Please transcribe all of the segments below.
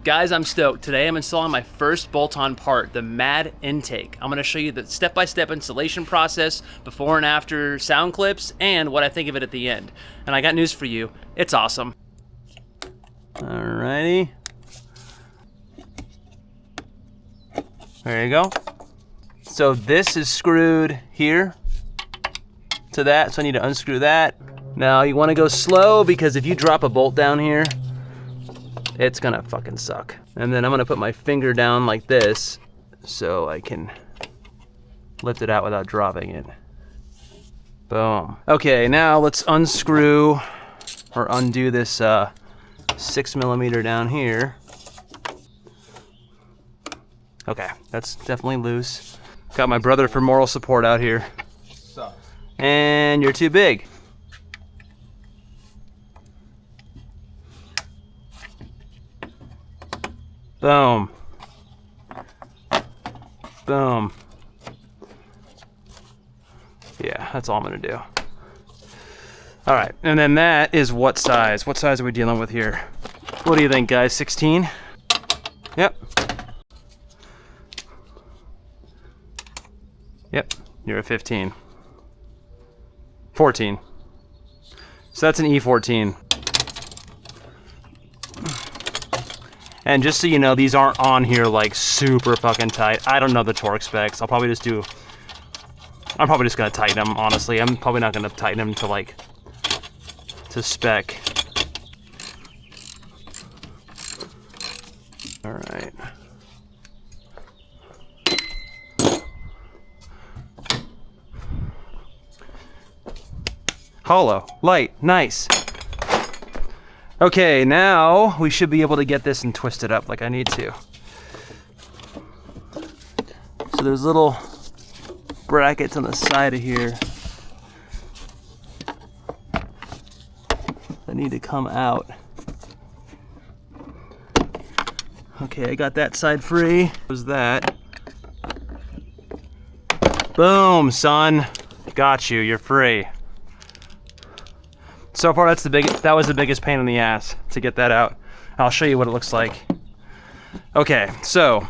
Guys, I'm stoked. Today I'm installing my first bolt-on part, the MAD intake. I'm gonna show you the step-by-step installation process, before and after sound clips, and what I think of it at the end. And I got news for you, it's awesome. Alrighty. There you go. So this is screwed here to that, so I need to unscrew that. Now you wanna go slow because if you drop a bolt down here, it's gonna fucking suck. And then I'm gonna put my finger down like this so I can lift it out without dropping it. Boom. Okay, now let's unscrew or undo this 6mm down here. Okay, that's definitely loose. Got my brother for moral support out here. Sup? And you're too big. Boom. Boom. Yeah, that's all I'm gonna do. All right, and then that is what size? What size are we dealing with here? What do you think, guys? 16? Yep. Yep, you're a 15. 14. So that's an E14. And just so you know, these aren't on here like super fucking tight. I don't know the torque specs. I'm probably just gonna tighten them, honestly. I'm probably not gonna tighten them to spec. All right. Hollow, light, nice. Okay, now we should be able to get this and twist it up like I need to. So there's little brackets on the side of here that need to come out. Okay, I got that side free. What was that? Boom, son. Got you, you're free. So far, that was the biggest pain in the ass to get that out. I'll show you what it looks like. Okay, so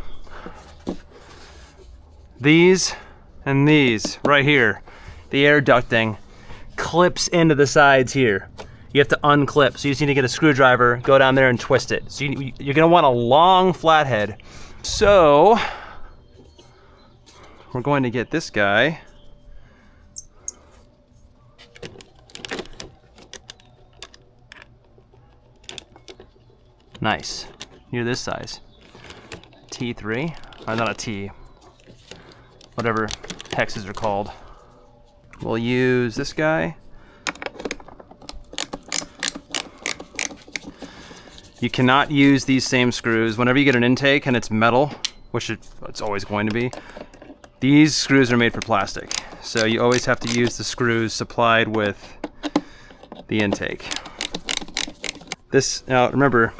these and these right here, the air ducting clips into the sides here. You have to unclip, so you just need to get a screwdriver, go down there and twist it. So you're gonna want a long flathead. So we're going to get this guy. Nice. Near this size. T3. Or not a T. Whatever hexes are called. We'll use this guy. You cannot use these same screws. Whenever you get an intake and it's metal, which it's always going to be, these screws are made for plastic. So you always have to use the screws supplied with the intake. This, now remember,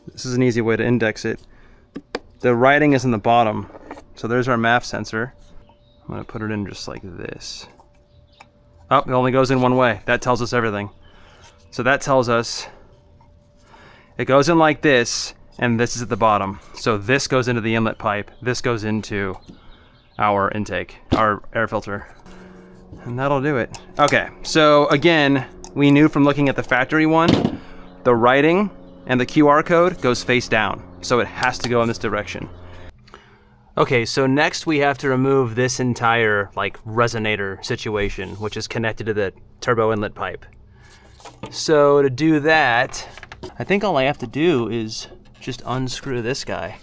this is an easy way to index it. The writing is in the bottom. So there's our MAF sensor. I'm gonna put it in just like this. Oh, it only goes in one way. That tells us everything. So that tells us it goes in like this, and this is at the bottom. So this goes into the inlet pipe. This goes into our intake, our air filter. And that'll do it. Okay, so again, we knew from looking at the factory one, the writing and the QR code goes face down, so it has to go in this direction. Okay, so next we have to remove this entire like resonator situation, which is connected to the turbo inlet pipe. So to do that, I think all I have to do is just unscrew this guy,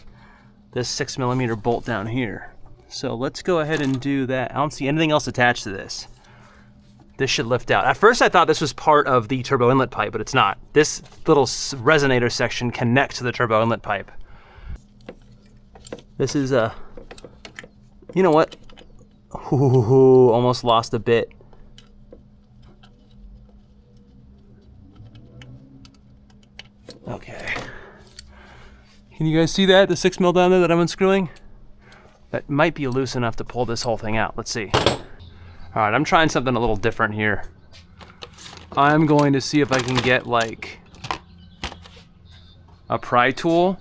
this 6mm bolt down here. So let's go ahead and do that. I don't see anything else attached to this. This should lift out. At first I thought this was part of the turbo inlet pipe, but it's not. This little resonator section connects to the turbo inlet pipe. This is a, you know what? Ooh, almost lost a bit. Okay. Can you guys see that? The 6mm down there that I'm unscrewing? That might be loose enough to pull this whole thing out. Let's see. All right, I'm trying something a little different here. I'm going to see if I can get like a pry tool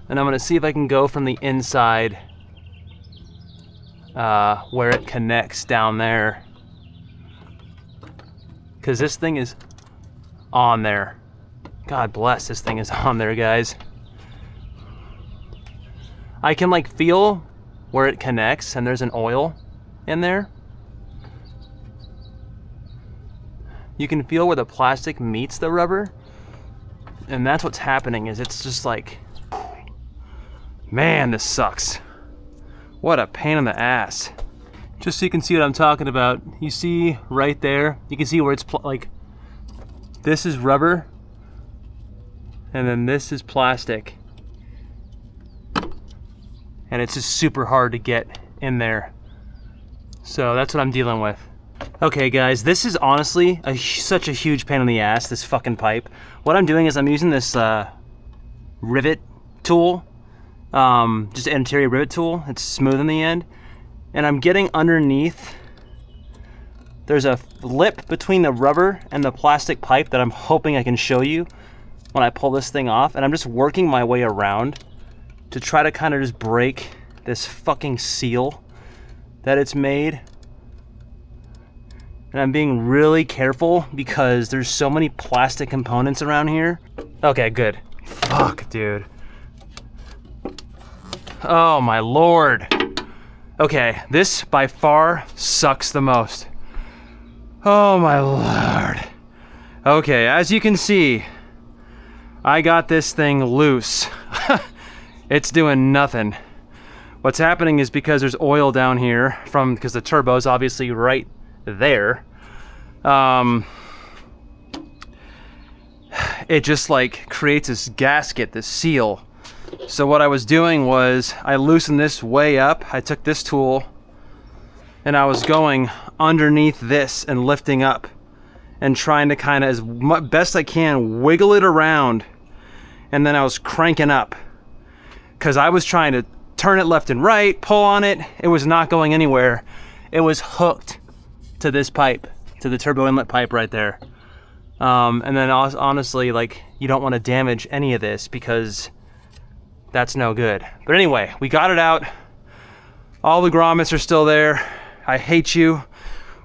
And I'm gonna see if I can go from the inside where it connects down there. Cause this thing is on there. God bless, this thing is on there, guys. I can like feel where it connects and there's an oil in there. You can feel where the plastic meets the rubber. And that's what's happening, is it's just like, man, this sucks. What a pain in the ass. Just so you can see what I'm talking about, you see right there, you can see where it's like, this is rubber, and then this is plastic. And it's just super hard to get in there. So that's what I'm dealing with. Okay guys, this is honestly such a huge pain in the ass, this fucking pipe. What I'm doing is I'm using this rivet tool, just an interior rivet tool. It's smooth in the end. And I'm getting underneath. There's a lip between the rubber and the plastic pipe that I'm hoping I can show you when I pull this thing off. And I'm just working my way around to try to kind of just break this fucking seal that it's made. And I'm being really careful because there's so many plastic components around here. Okay, good. Fuck, dude. Oh my lord. Okay, this by far sucks the most. Oh my lord. Okay, as you can see, I got this thing loose. It's doing nothing. What's happening is because there's oil down here because the turbo's obviously right there. It just like creates this gasket, this seal. So what I was doing was I loosened this way up. I took this tool and I was going underneath this and lifting up and trying to kind of, as best I can, wiggle it around. And then I was cranking up because I was trying to turn it left and right, pull on it. It was not going anywhere. It was hooked to this pipe, to the turbo inlet pipe right there. And then honestly, like, you don't want to damage any of this because that's no good. But anyway, we got it out. All the grommets are still there. I hate you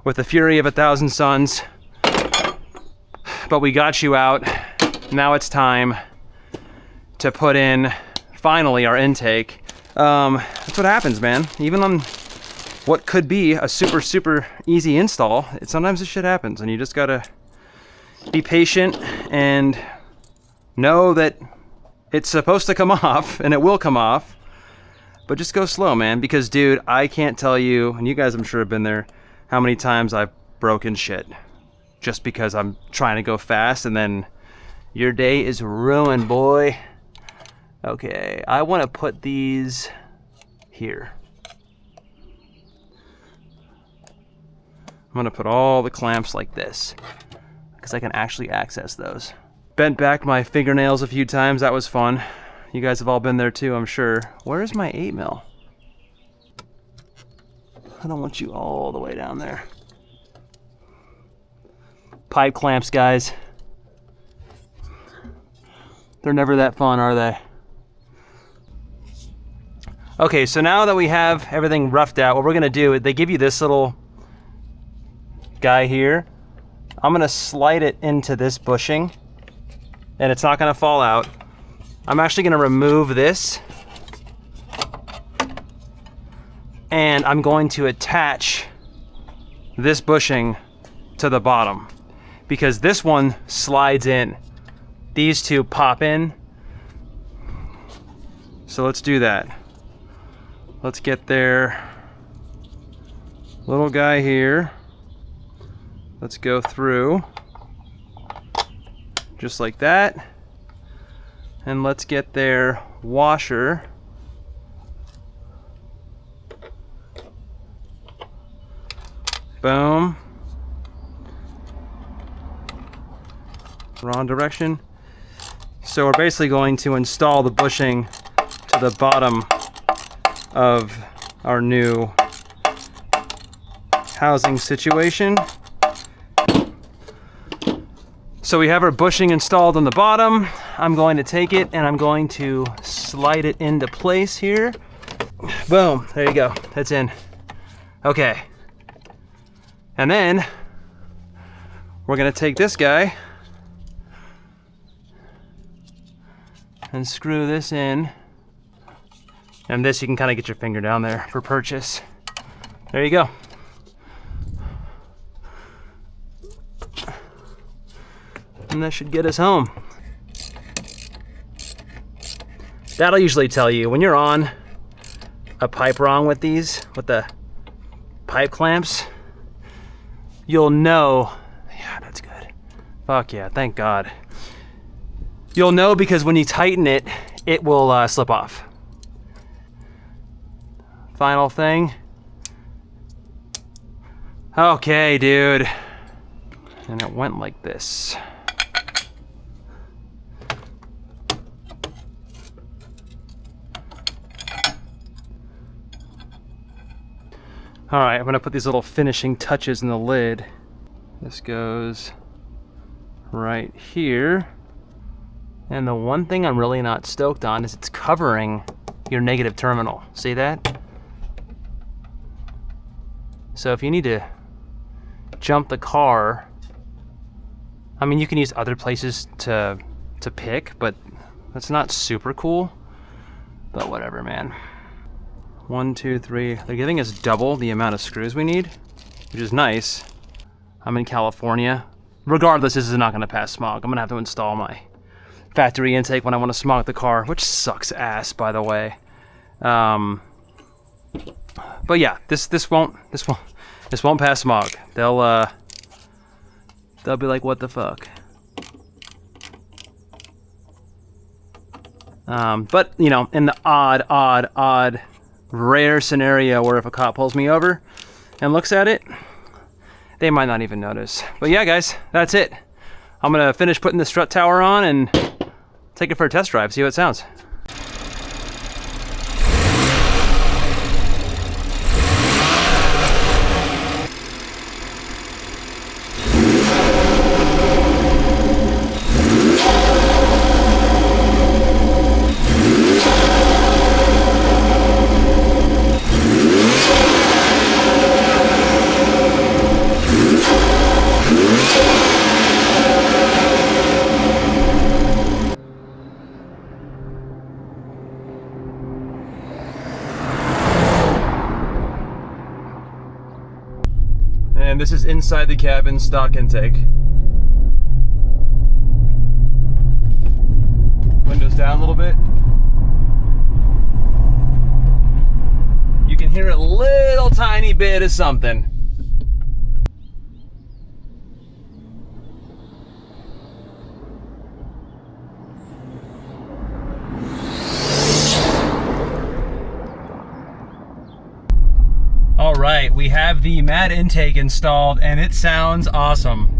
with the fury of 1,000 suns. But we got you out. Now it's time to put in, finally, our intake. That's what happens, man. Even on what could be a super, super easy install, sometimes this shit happens, and you just gotta be patient and know that it's supposed to come off, and it will come off, but just go slow, man, because, dude, I can't tell you, and you guys I'm sure have been there, how many times I've broken shit just because I'm trying to go fast, and then your day is ruined, boy. Okay, I want to put these here. I'm gonna put all the clamps like this because I can actually access those. Bent back my fingernails a few times, that was fun. You guys have all been there too, I'm sure. Where's my 8mm? I don't want you all the way down there. Pipe clamps, guys. They're never that fun, are they? Okay, so now that we have everything roughed out, what we're gonna do, they give you this little guy here. I'm gonna slide it into this bushing and it's not gonna fall out. I'm actually gonna remove this and I'm going to attach this bushing to the bottom because this one slides in. These two pop in. So let's do that. Let's get their little guy here. Let's go through just like that. And let's get their washer. Boom. Wrong direction. So we're basically going to install the bushing to the bottom of our new housing situation. So we have our bushing installed on the bottom. I'm going to take it and I'm going to slide it into place here. Boom, there you go, that's in. Okay. And then we're gonna take this guy and screw this in. And this, you can kind of get your finger down there for purchase. There you go. And that should get us home. That'll usually tell you when you're on a pipe wrong with these, with the pipe clamps, you'll know. Yeah, that's good. Fuck yeah, thank God. You'll know because when you tighten it, it will slip off. Final thing. Okay, dude. And it went like this. All right, I'm gonna put these little finishing touches in the lid. This goes right here. And the one thing I'm really not stoked on is it's covering your negative terminal. See that? So if you need to jump the car, I mean, you can use other places to pick, but that's not super cool. But whatever, man. 1, 2, 3. They're giving us double the amount of screws we need, which is nice. I'm in California. Regardless, this is not gonna pass smog. I'm gonna have to install my factory intake when I want to smog the car, which sucks ass, by the way. But yeah, this won't pass smog. They'll be like, what the fuck? But you know, in the odd rare scenario where if a cop pulls me over and looks at it, they might not even notice. But yeah, guys, that's it. I'm gonna finish putting the strut tower on and take it for a test drive, see how it sounds. And this is inside the cabin stock intake. Windows down a little bit. You can hear a little tiny bit of something. All right, we have the mat intake installed and it sounds awesome.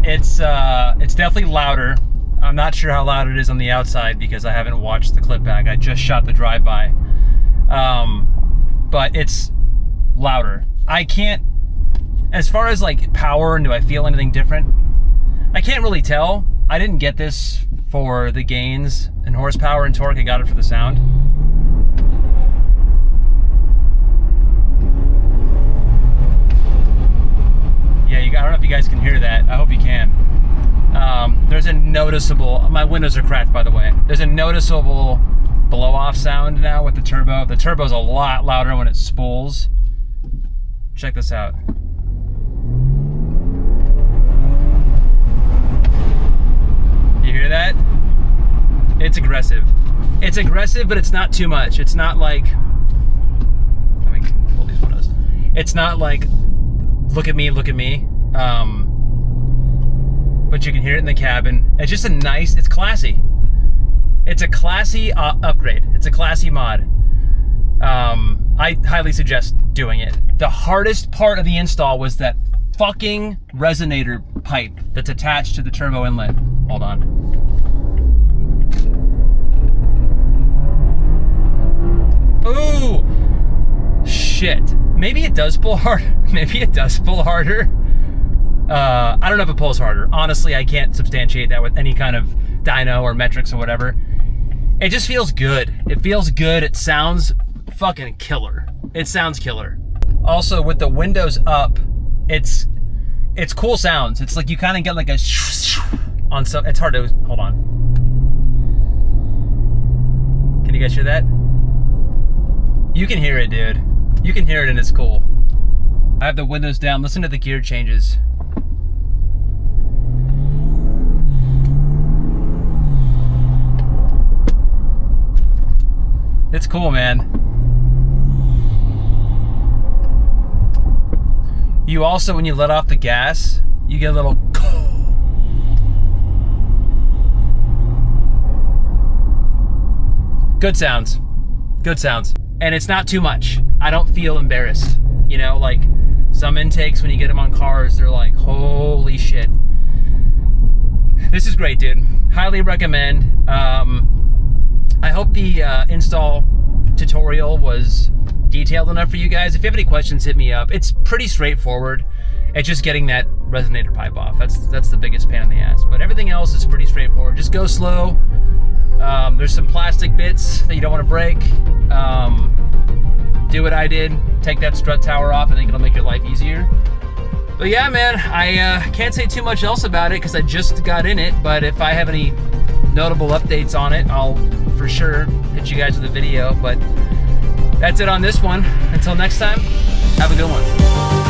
It's definitely louder. I'm not sure how loud it is on the outside because I haven't watched the clip back. I just shot the drive-by. But it's louder. I can't, as far as like power and do I feel anything different? I can't really tell. I didn't get this for the gains and horsepower and torque. I got it for the sound. Yeah, I don't know if you guys can hear that. I hope you can. There's a noticeable, my windows are cracked by the way. There's a noticeable blow-off sound now with the turbo. The turbo's a lot louder when it spools. Check this out. You hear that? It's aggressive. It's aggressive, but it's not too much. It's not like, let me pull these windows. It's not like, look at me, look at me. But you can hear it in the cabin. It's just a nice, it's classy. It's a classy upgrade. It's a classy mod. I highly suggest doing it. The hardest part of the install was that fucking resonator pipe that's attached to the turbo inlet. Hold on. Ooh, shit. Maybe it does pull hard. Maybe it does pull harder. I don't know if it pulls harder. Honestly, I can't substantiate that with any kind of dyno or metrics or whatever. It just feels good. It feels good. It sounds fucking killer. It sounds killer. Also, with the windows up, it's cool sounds. It's like you kind of get like a on some. It's hard to hold on. Can you guys hear that? You can hear it, dude. You can hear it, and it's cool. I have the windows down. Listen to the gear changes. It's cool, man. You also, when you let off the gas, you get a little... Good sounds. Good sounds. And it's not too much. I don't feel embarrassed. You know, like some intakes when you get them on cars, they're like, holy shit. This is great, dude. Highly recommend. I hope the install tutorial was detailed enough for you guys. If you have any questions, hit me up. It's pretty straightforward. It's just getting that resonator pipe off. That's the biggest pain in the ass. But everything else is pretty straightforward. Just go slow. There's some plastic bits that you don't want to break. Do what I did. Take that strut tower off. I think it'll make your life easier. But yeah, man, I can't say too much else about it because I just got in it. But if I have any notable updates on it, I'll for sure hit you guys with a video. But that's it on this one. Until next time, have a good one.